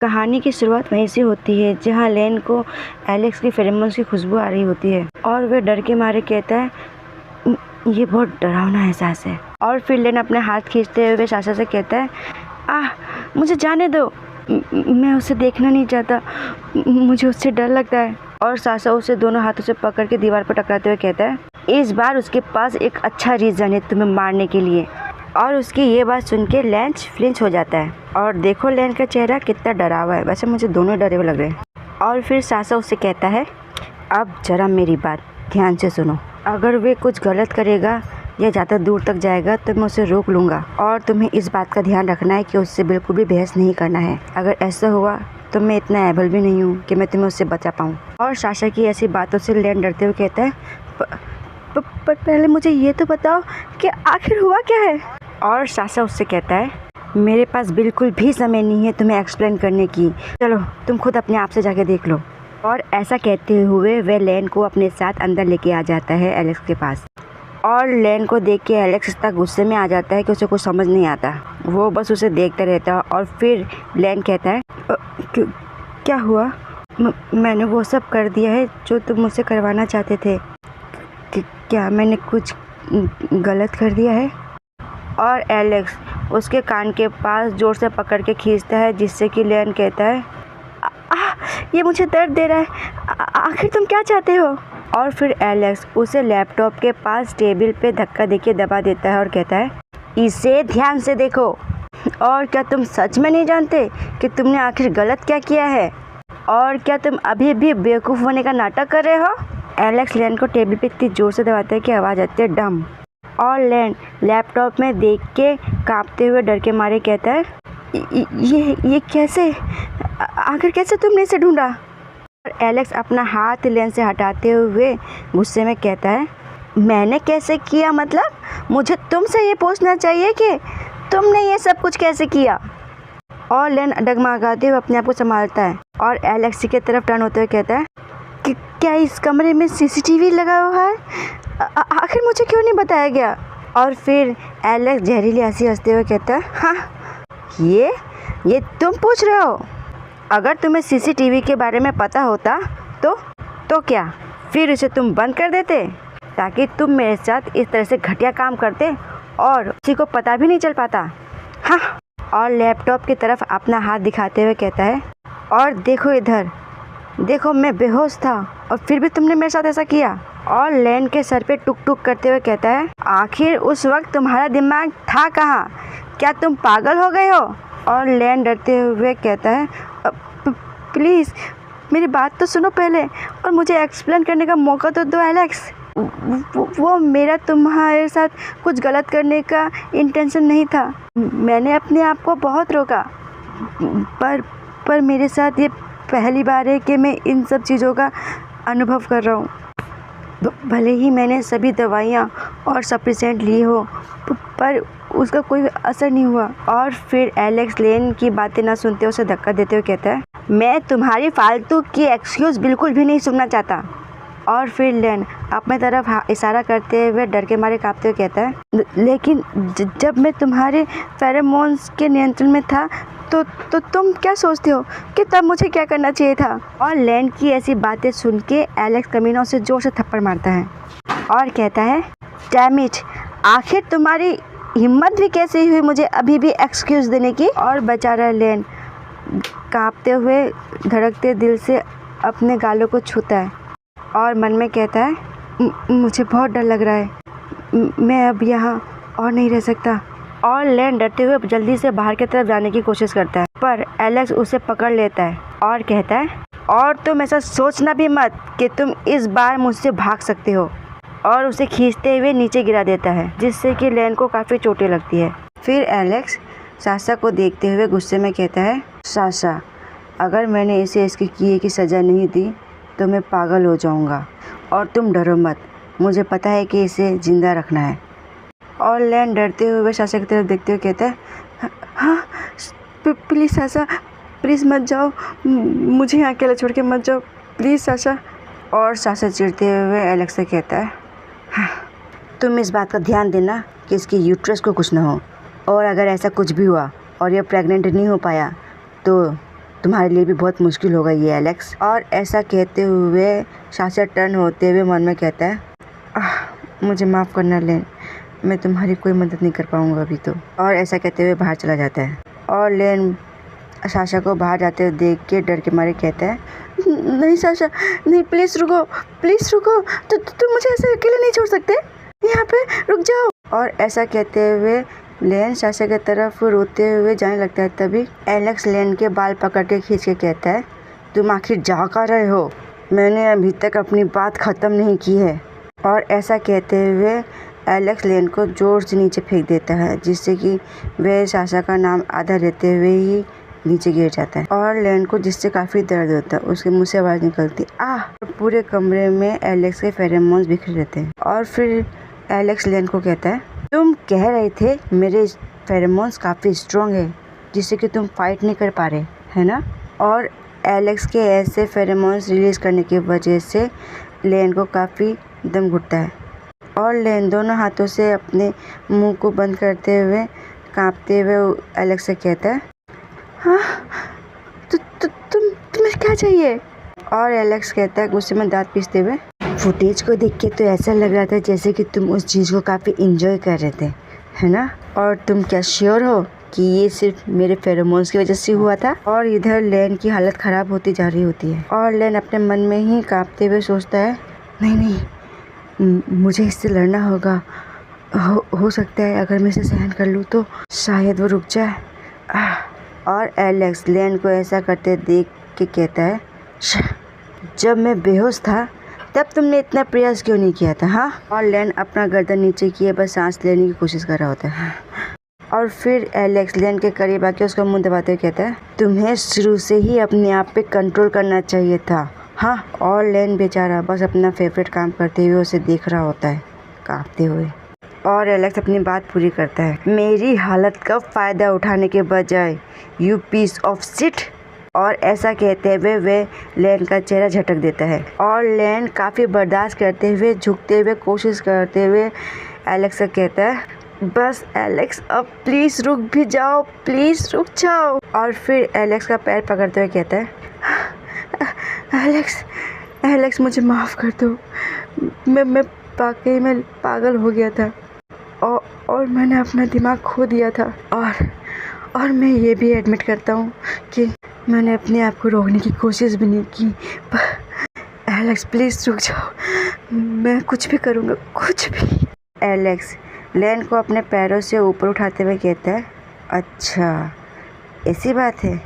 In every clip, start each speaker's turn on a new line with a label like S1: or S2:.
S1: कहानी की शुरुआत वहीं से होती है जहां लेन को एलेक्स की फेरोमोन्स की खुशबू आ रही होती है और वह डर के मारे कहता है, ये बहुत डरावना एहसास है। और फिर लेन अपने हाथ खींचते हुए साशा से कहता है, मुझे जाने दो, मैं उसे देखना नहीं चाहता, मुझे उससे डर लगता है। और साशा उसे दोनों हाथों से पकड़ के दीवार पर टकराते हुए कहता है, इस बार उसके पास एक अच्छा रीज़न है तुम्हें मारने के लिए। और उसकी ये बात सुन के लेन फ्लिंच हो जाता है और देखो लेन का चेहरा कितना डरा हुआ है। वैसे मुझे दोनों डरे हुए लग रहे हैं। और फिर साशा उससे कहता है, अब जरा मेरी बात ध्यान से सुनो, अगर वे कुछ गलत करेगा या ज़्यादा दूर तक जाएगा तो मैं उसे रोक लूँगा और तुम्हें इस बात का ध्यान रखना है कि उससे बिल्कुल भी बहस नहीं करना है। अगर ऐसा हुआ तो मैं इतना एबल भी नहीं हूँ कि मैं तुम्हें उससे बचा पाऊँ। और साशा की ऐसी बातों से लेन डरते हुए कहता है, पर पहले मुझे ये तो बताओ कि आखिर हुआ क्या है। और साशा उससे कहता है, मेरे पास बिल्कुल भी समय नहीं है तुम्हें एक्सप्लेन करने की, चलो तुम खुद अपने आप से जाके देख लो। और ऐसा कहते हुए वह लेन को अपने साथ अंदर लेके आ जाता है एलेक्स के पास। और लेन को देख के एलेक्स इतना गुस्से में आ जाता है कि उसे कुछ समझ नहीं आता। वो बस उसे देखता रहता है। और फिर लेन कहता है, क्या हुआ? मैंने वो सब कर दिया है जो तुम मुझसे करवाना चाहते थे। क्या मैंने कुछ गलत कर दिया है? और एलेक्स उसके कान के पास जोर से पकड़ के खींचता है, जिससे कि लेन कहता है, ये मुझे दर्द दे रहा है, आखिर तुम क्या चाहते हो? और फिर एलेक्स उसे लैपटॉप के पास टेबल पे धक्का देके दबा देता है और कहता है, इसे ध्यान से देखो। और क्या तुम सच में नहीं जानते कि तुमने आखिर गलत क्या किया है? और क्या तुम अभी भी बेवकूफ़ होने का नाटक कर रहे हो? एलेक्स लेन को टेबल पे इतनी जोर से दबाता है कि आवाज़ आती है डम। और लेन लैपटॉप में देख के कांपते हुए डर के मारे कहता है, ये कैसे? आखिर कैसे तुमने इसे ढूंढा? और एलेक्स अपना हाथ लेन से हटाते हुए गुस्से में कहता है, मैंने कैसे किया मतलब? मुझे तुमसे ये पूछना चाहिए कि तुमने ये सब कुछ कैसे किया? और लेन डगमगाते हुए अपने आप को संभालता है और एलेक्स की तरफ टर्न होते हुए कहता है कि क्या इस कमरे में सीसीटीवी लगा हुआ है? आखिर मुझे क्यों नहीं बताया गया? और फिर एलेक्स जहरीली हंसी हंसते हुए कहता है, हाँ ये तुम पूछ रहे हो? अगर तुम्हें सीसीटीवी के बारे में पता होता तो क्या फिर इसे तुम बंद कर देते ताकि तुम मेरे साथ इस तरह से घटिया काम करते और किसी को पता भी नहीं चल पाता? हाँ। और लैपटॉप की तरफ अपना हाथ दिखाते हुए कहता है, और देखो इधर देखो, मैं बेहोश था और फिर भी तुमने मेरे साथ ऐसा किया। और लेन के सर पे टुक टुक करते हुए कहता है, आखिर उस वक्त तुम्हारा दिमाग था कहाँ? क्या तुम पागल हो गए हो? और लेन डरते हुए कहता है, प्लीज़ मेरी बात तो सुनो पहले और मुझे एक्सप्लेन करने का मौका तो दो एलेक्स। वो मेरा तुम्हारे साथ कुछ गलत करने का इंटेंशन नहीं था। मैंने अपने आप को बहुत रोका, पर मेरे साथ ये पहली बार है कि मैं इन सब चीज़ों का अनुभव कर रहा हूँ। भले ही मैंने सभी दवाइयाँ और सप्लीमेंट लिए हो, पर उसका कोई असर नहीं हुआ। और फिर एलेक्स लेन की बातें ना सुनते उसे धक्का देते हुए कहता है, मैं तुम्हारी फालतू की एक्सक्यूज़ बिल्कुल भी नहीं सुनना चाहता। और फिर लेन अपनी तरफ इशारा करते हुए डर के मारे कांपते हुए कहता है, लेकिन जब मैं तुम्हारे फेरोमोन्स के नियंत्रण में था तो तुम क्या सोचते हो कि तब मुझे क्या करना चाहिए था? और लेन की ऐसी बातें सुन के एलेक्स कमीनों से जोर से थप्पड़ मारता है और कहता है, डैम इट, आखिर तुम्हारी हिम्मत भी कैसे हुई मुझे अभी भी एक्सक्यूज़ देने की? और बेचारा लेन कांपते हुए धड़कते दिल से अपने गालों को छूता है और मन में कहता है, मुझे बहुत डर लग रहा है, मैं अब यहाँ और नहीं रह सकता। और लेन डरते हुए जल्दी से बाहर की तरफ जाने की कोशिश करता है, पर एलेक्स उसे पकड़ लेता है और कहता है, और तुम ऐसा सोचना भी मत कि तुम इस बार मुझसे भाग सकते हो। और उसे खींचते हुए नीचे गिरा देता है, जिससे कि लेन को काफ़ी चोटें लगती है। फिर एलेक्स साशा को देखते हुए गुस्से में कहता है, साशा, अगर मैंने इसे इसके किए की सज़ा नहीं दी तो मैं पागल हो जाऊंगा। और तुम डरो मत, मुझे पता है कि इसे ज़िंदा रखना है। और लेन डरते हुए साशा की तरफ देखते हुए कहता है, हाँ प्लीज़ साशा, प्लीज़ मत जाओ, मुझे यहाँ अकेला छोड़ के मत जाओ, प्लीज़ साशा। और साशा चिढ़ते हुए एलेक्स से कहता है, हाँ, तुम इस बात का ध्यान देना कि इसकी यूट्रस को कुछ ना हो, और अगर ऐसा कुछ भी हुआ और यह प्रेग्नेंट नहीं हो पाया तो तुम्हारे लिए भी बहुत मुश्किल होगा ये एलेक्स। और ऐसा कहते हुए साशा टर्न होते हुए मन में कहता है, मुझे माफ़ करना लेन, मैं तुम्हारी कोई मदद नहीं कर पाऊँगा अभी तो। और ऐसा कहते हुए बाहर चला जाता है। और लेन साशा को बाहर जाते हुए देख के डर के मारे कहता है, नहीं साशा नहीं, प्लीज़ रुको, प्लीज़ रुको, तुम मुझे ऐसे अकेले नहीं छोड़ सकते, यहाँ पे रुक जाओ। और ऐसा कहते हुए लेन साशा की तरफ रोते हुए जाने लगता है। तभी एलेक्स लेन के बाल पकड़ के खींच के कहता है, तुम आखिर जा कर रहे हो, मैंने अभी तक अपनी बात ख़त्म नहीं की है। और ऐसा कहते हुए एलेक्स लेन को जोर से नीचे फेंक देता है, जिससे कि वह साशा का नाम आधा लेते हुए ही नीचे गिर जाता है। और लेन को जिससे काफ़ी दर्द होता है, उसके मुंह से आवाज़ निकलती आह। पूरे कमरे में एलेक्स के फेरोमोन्स बिखरे रहते हैं। और फिर एलेक्स लेन को कहता है, तुम कह रहे थे मेरे फेरोमोन्स काफ़ी स्ट्रॉन्ग है, जिससे कि तुम फाइट नहीं कर पा रहे है ना। और एलेक्स के ऐसे फेरोमोन्स रिलीज़ करने की वजह से लेन को काफ़ी दम घुटता है। और लेन दोनों हाथों से अपने मुंह को बंद करते हुए कांपते हुए एलेक्स से कहता है, हाँ तुम्हें क्या चाहिए। और एलेक्स कहता है गुस्से में दांत पीसते हुए, फुटेज को देख के तो ऐसा लग रहा था जैसे कि तुम उस चीज़ को काफ़ी इंजॉय कर रहे थे, है ना। और तुम क्या श्योर हो कि ये सिर्फ मेरे फेरोमोन्स की वजह से हुआ था। और इधर लेन की हालत ख़राब होती जा रही होती है। और लेन अपने मन में ही कांपते हुए सोचता है, नहीं, मुझे इससे लड़ना होगा। हो सकता है अगर मैं इसे सहन कर लूँ तो शायद वो रुक जाए। और एलेक्स लेन को ऐसा करते देख के कहता है, जब मैं बेहोश था तब तुमने इतना प्रयास क्यों नहीं किया था, हाँ। और लेन अपना गर्दन नीचे किए बस सांस लेने की कोशिश कर रहा होता है। और फिर एलेक्स लेन के करीब आके उसका मुंह दबाते हुए कहता है, तुम्हें शुरू से ही अपने आप पे कंट्रोल करना चाहिए था, हाँ। और लेन बेचारा बस अपना फेवरेट काम करते हुए उसे देख रहा होता है कांपते हुए। और एलेक्स अपनी बात पूरी करता है, मेरी हालत का फ़ायदा उठाने के बजाय यू पीस ऑफ शिट। और ऐसा कहते हुए वे लेन का चेहरा झटक देता है। और लेन काफ़ी बर्दाश्त करते हुए झुकते हुए कोशिश करते हुए एलेक्स से कहता है, बस एलेक्स अब प्लीज़ रुक भी जाओ, प्लीज़ रुक जाओ। और फिर एलेक्स का पैर पकड़ते हुए कहता है, एलेक्स मुझे माफ़ कर दो, मैं वाकई में पागल हो गया था और मैंने अपना दिमाग खो दिया था। और मैं ये भी एडमिट करता हूँ कि मैंने अपने आप को रोकने की कोशिश भी नहीं की। एलेक्स प्लीज़ रुक जाओ, मैं कुछ भी करूँगा, कुछ भी। एलेक्स लेन को अपने पैरों से ऊपर उठाते हुए कहता है, अच्छा ऐसी बात है,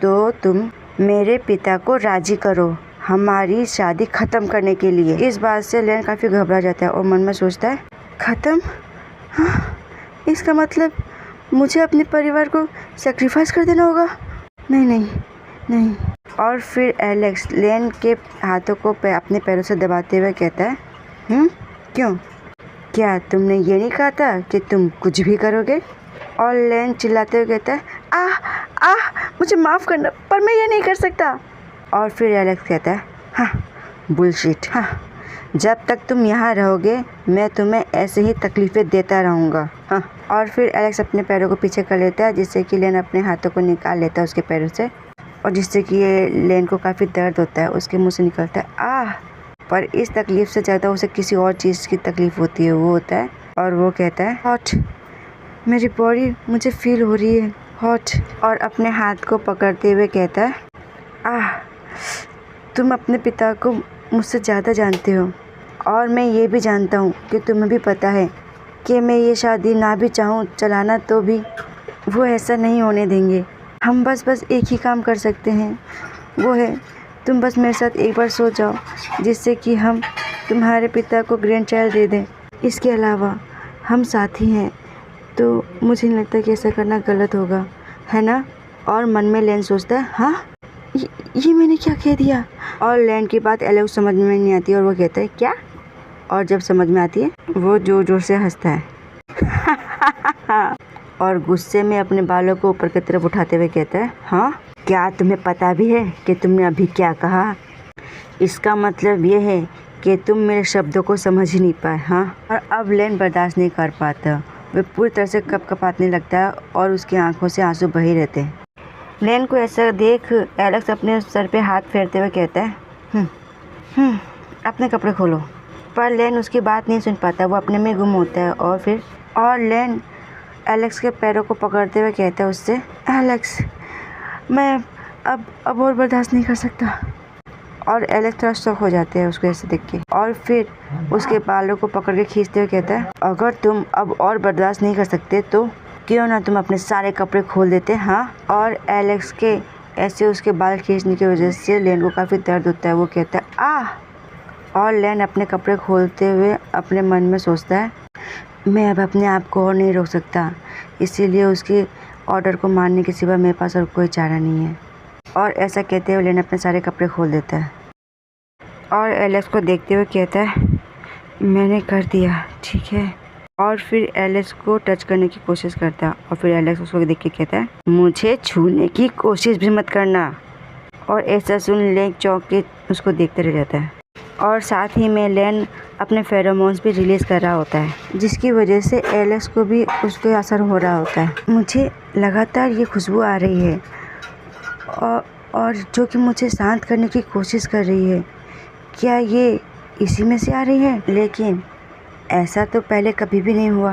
S1: तो तुम मेरे पिता को राज़ी करो हमारी शादी ख़त्म करने के लिए। इस बात से लेन काफ़ी घबरा जाता है और मन में सोचता है, ख़त्म, हाँ, इसका मतलब मुझे अपने परिवार को सेक्रीफाइस कर देना होगा। नहीं। और फिर एलेक्स लेन के हाथों को अपने पैरों से दबाते हुए कहता है, क्यों, क्या तुमने ये नहीं कहा था कि तुम कुछ भी करोगे। और लेन चिल्लाते हुए कहता है, मुझे माफ़ करना, पर मैं ये नहीं कर सकता। और फिर एलेक्स कहता है, हाँ बुलशिट, हाँ, जब तक तुम यहाँ रहोगे मैं तुम्हें ऐसे ही तकलीफ़ें देता रहूँगा, हाँ। और फिर एलेक्स अपने पैरों को पीछे कर लेता है, जिससे कि लेन अपने हाथों को निकाल लेता है उसके पैरों से, और जिससे कि ये लेन को काफ़ी दर्द होता है, उसके मुंह से निकलता है पर इस तकलीफ़ से ज़्यादा उसे किसी और चीज़ की तकलीफ़ होती है, वो होता है। और वो कहता है, हॉट, मेरी बॉडी मुझे फील हो रही है हॉट। और अपने हाथ को पकड़ते हुए कहता है, तुम अपने पिता को मुझसे ज़्यादा जानते हो, और मैं ये भी जानता हूँ कि तुम्हें भी पता है कि मैं ये शादी ना भी चाहूँ चलाना तो भी वो ऐसा नहीं होने देंगे। हम बस एक ही काम कर सकते हैं, वो है तुम बस मेरे साथ एक बार सो जाओ, जिससे कि हम तुम्हारे पिता को ग्रैंड चाइल्ड दे दें। इसके अलावा हम साथी हैं, तो मुझे नहीं लगता कि ऐसा करना गलत होगा, है ना। और मन में लेन सोचता है, हाँ ये मैंने क्या कह दिया। और लेन की बात एलेक्स समझ में नहीं आती और वो कहता है, क्या। और जब समझ में आती है वो जोर जोर से हंसता है और गुस्से में अपने बालों को ऊपर की तरफ उठाते हुए कहता है, हाँ, क्या तुम्हें पता भी है कि तुमने अभी क्या कहा। इसका मतलब ये है कि तुम मेरे शब्दों को समझ ही नहीं पाए, हाँ। और अब लेन बर्दाश्त नहीं कर पाता, वह पूरी तरह से कपकपाने लगता है और उसकी आंखों से आंसू बहे रहते हैं। लेन को ऐसा देख एलेक्स अपने सर पे हाथ फेरते हुए कहता है, अपने कपड़े खोलो। पर लेन उसकी बात नहीं सुन पाता, वो अपने में गुम होता है। और लेन एलेक्स के पैरों को पकड़ते हुए कहता है उससे, एलेक्स मैं अब और बर्दाश्त नहीं कर सकता। और एलेक्स थोड़ा शॉक हो जाते हैं उसको ऐसे देख के, और फिर उसके बालों को पकड़ के खींचते हुए कहता है, अगर तुम अब और बर्दाश्त नहीं कर सकते तो क्यों ना तुम अपने सारे कपड़े खोल देते, हाँ। और एलेक्स के ऐसे उसके बाल खींचने की वजह से लेन को काफ़ी दर्द होता है। वो कहता है आह। और लेन अपने कपड़े खोलते हुए अपने मन में सोचता है, मैं अब अपने आप को और नहीं रोक सकता, इसीलिए उसके ऑर्डर को मानने के सिवा मेरे पास और कोई चारा नहीं है। और ऐसा कहते हुए लेन अपने सारे कपड़े खोल देता है और एलेक्स को देखते हुए कहता है, मैंने कर दिया, ठीक है। और फिर एलेक्स को टच करने की कोशिश करता है और फिर एलेक्स उसको देख के कहता है, मुझे छूने की कोशिश भी मत करना। और ऐसा सुन लेन चौंक के उसको देखते रह जाता है। और साथ ही में लेन अपने फेरोमोन्स भी रिलीज़ कर रहा होता है, जिसकी वजह से एलेक्स को भी उसके असर हो रहा होता है। मुझे लगातार ये खुशबू आ रही है और जो कि मुझे शांत करने की कोशिश कर रही है। क्या ये इसी में से आ रही है? लेकिन ऐसा तो पहले कभी भी नहीं हुआ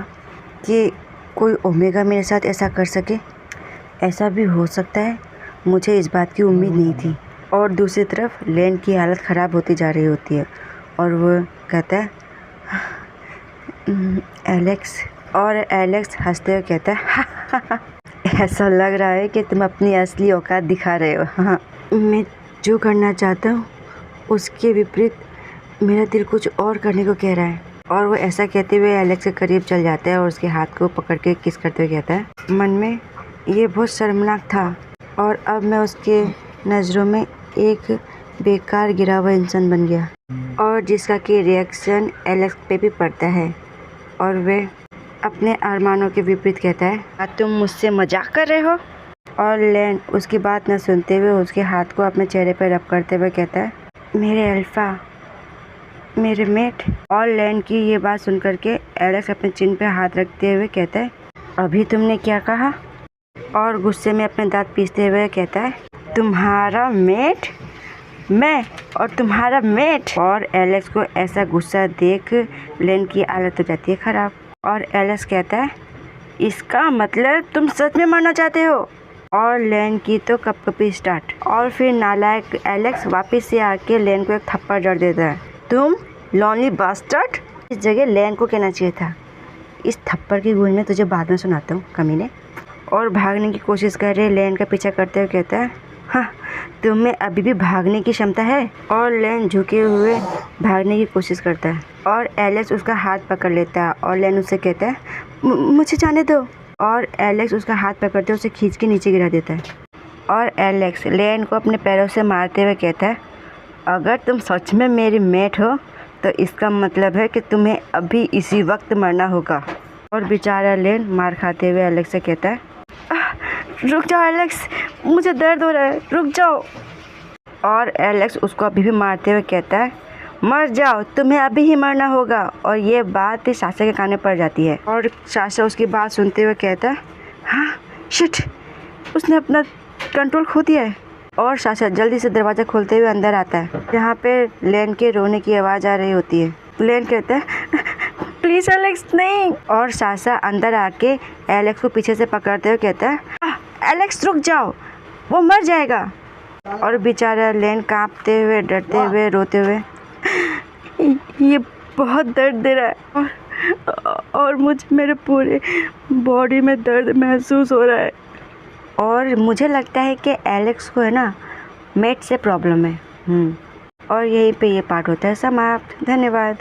S1: कि कोई ओमेगा मेरे साथ ऐसा कर सके। ऐसा भी हो सकता है, मुझे इस बात की उम्मीद नहीं थी। और दूसरी तरफ लेन की हालत ख़राब होती जा रही होती है और वो कहता है, एलेक्स। और एलेक्स हंसते हुए कहता है, ऐसा लग रहा है कि तुम अपनी असली औकात दिखा रहे हो। हाँ, मैं जो करना चाहता हूँ उसके विपरीत मेरा दिल कुछ और करने को कह रहा है। और वो ऐसा कहते हुए एलेक्स के करीब चल जाता है और उसके हाथ को पकड़ के किस करते हुए कहता है, मन में ये बहुत शर्मनाक था और अब मैं उसके नज़रों में एक बेकार गिरा हुआ इंसान बन गया। और जिसका कि रिएक्शन एलेक्स पे भी पड़ता है और वे अपने अरमानों के विपरीत कहता है, क्या तुम मुझसे मजाक कर रहे हो? और लेन उसकी बात न सुनते हुए उसके हाथ को अपने चेहरे पर रब करते हुए कहता है, मेरे अल्फा, मेरे मेट। और लेन की ये बात सुनकर के एलेक्स अपने चिन पे हाथ रखते हुए कहता है, अभी तुमने क्या कहा? और गुस्से में अपने दांत पीसते हुए कहता है, तुम्हारा मेट? मैं और तुम्हारा मेट? और एलेक्स को ऐसा गुस्सा देख लेन की हालत हो जाती है ख़राब। और एलेक्स कहता है, इसका मतलब तुम सच में मरना चाहते हो? और लेन की तो कपकपी स्टार्ट। और फिर नालायक एलेक्स वापस से आके लेन को एक थप्पड़ जड़ देता है। तुम लॉन्ली बास्टर्ड। इस जगह लेन को कहना चाहिए था, इस थप्पड़ की गूंज में तुझे बाद में सुनाता हूँ, कमीने। और भागने की कोशिश कर रहे लेन का पीछा करते हुए कहता है, हाँ, तुम्हें अभी भी भागने की क्षमता है? और लेन झुके हुए भागने की कोशिश करता है और एलेक्स उसका हाथ पकड़ लेता है और लेन उससे कहता है, मुझे जाने दो। और एलेक्स उसका हाथ पकड़ते उसे खींच के नीचे गिरा देता है। और एलेक्स लेन को अपने पैरों से मारते हुए कहता है, अगर तुम सच में मेरी मेट हो तो इसका मतलब है कि तुम्हें अभी इसी वक्त मरना होगा। और बेचारा लेन मार खाते हुए एलेक्स से कहता है, रुक जाओ एलेक्स, मुझे दर्द हो रहा है, रुक जाओ। और एलेक्स उसको अभी भी मारते हुए कहता है, मर जाओ, तुम्हें अभी ही मरना होगा। और ये बात साशा के कान में पड़ जाती है और साशा उसकी बात सुनते हुए कहता है, हाँ शिट, उसने अपना कंट्रोल खो दिया है। और साशा जल्दी से दरवाज़ा खोलते हुए अंदर आता है, जहाँ पे लेन के रोने की आवाज़ आ रही होती है। लेन कहता है, प्लीज़ एलेक्स नहीं। और साशा अंदर आके एलेक्स को पीछे से पकड़ते हुए कहता है, एलेक्स रुक जाओ, वो मर जाएगा। और बेचारा लेन कांपते हुए, डरते हुए, रोते हुए, ये बहुत दर्द दे रहा है और मुझे मेरे पूरे बॉडी में दर्द महसूस हो रहा है। और मुझे लगता है कि एलेक्स को है ना मेट से प्रॉब्लम है। और यहीं पे ये पार्ट होता है समाप्त। धन्यवाद।